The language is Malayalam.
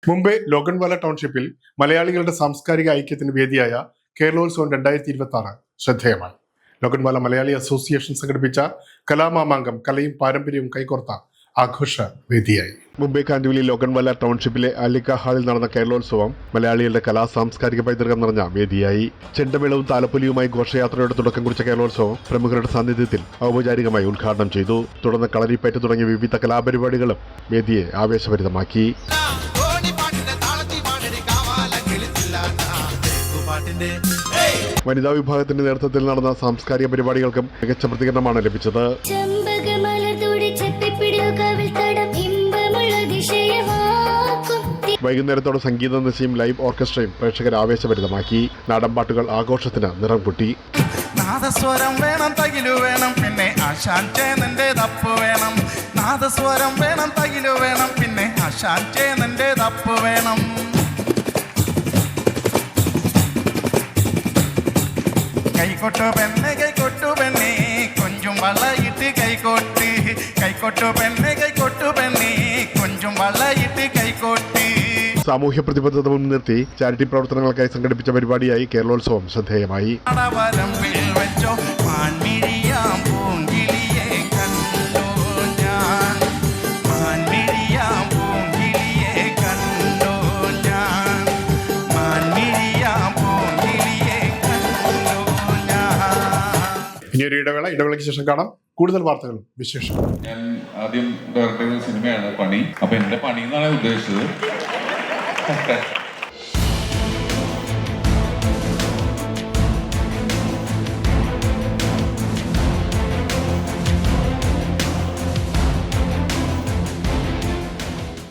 മുംബൈ ലോഗൺവാല ടൗൺഷിപ്പിൽ മലയാളികളുടെ സാംസ്കാരിക ഐക്യത്തിന് വേദിയായ കേരളോത്സവം 2026 ശ്രദ്ധേയമായി. ലോഗൺവാല മലയാളി അസോസിയേഷൻ സംഘടിപ്പിച്ച കലാമാമാങ്കം കലയും പാരമ്പര്യവും കൈകോർത്ത ആഘോഷ വേദിയായി. മുംബൈ കാൻഡിവലി ലോഗൺവാല ടൗൺഷിപ്പിലെ അലിക്ക ഹാളിൽ നടന്ന കേരളോത്സവം മലയാളികളുടെ കലാ സാംസ്കാരിക പൈതൃകം നിറഞ്ഞ വേദിയായി. ചെണ്ടമേളവും താലപ്പൊലിയുമായി ഘോഷയാത്രയുടെ തുടക്കം കുറിച്ച കേരളോത്സവം പ്രമുഖരുടെ സാന്നിധ്യത്തിൽ ഔപചാരികമായി ഉദ്ഘാടനം ചെയ്തു. തുടർന്ന് കളരിപ്പയറ്റ് തുടങ്ങിയ വിവിധ കലാപരിപാടികളും വേദിയെ ആവേശഭരിതമാക്കി. വനിതാ വിഭാഗത്തിന്റെ നേതൃത്വത്തിൽ നടന്ന സാംസ്കാരിക പരിപാടികൾക്കും മികച്ച പ്രതികരണമാണ് ലഭിച്ചത്. വൈകുന്നേരത്തോടെ സംഗീത നിശയും ലൈവ് ഓർക്കസ്ട്രയും പ്രേക്ഷകരെ ആവേശഭരിതമാക്കി. നാടൻപാട്ടുകൾ ആഘോഷത്തിന് നിറം കൂട്ടി. നാദസ്വരം വേണം, തകിലു വേണം, പിന്നെ ആശാൻ ചേനന്റെ തപ്പ് വേണം. നാദസ്വരം വേണം, തകിലു വേണം, പിന്നെ ആശാൻ ചേനന്റെ തപ്പ് വേണം. കൈകൊട്ടു പെണ്ണെ, കൈകൊട്ടു പെണ്ണെ, കൊഞ്ചും വളയിട്ട് കൈകൊട്ട്. കൈകൊട്ടു പെണ്ണെ, കൈകൊട്ടു പെണ്ണെ, കൊഞ്ചും വളയിട്ട് കൈകൊട്ട്. സാമൂഹ്യ പ്രതിബദ്ധത മുൻനിർത്തി ചാരിറ്റി പ്രവർത്തനങ്ങൾക്കായി സംഘടിപ്പിച്ച പരിപാടിയായി കേരളോത്സവം ശ്രദ്ധേയമായി. ഇനിയൊരു ഇടവേളയ്ക്ക് ശേഷം കാണാം കൂടുതൽ വാർത്തകളും വിശേഷങ്ങളും. ഞാൻ ആദ്യം ഡയറക്ടർ ചെയ്ത സിനിമയാണ് പണി. അപ്പൊ എന്റെ പണി എന്നാണ് ഉദ്ദേശിച്ചത്.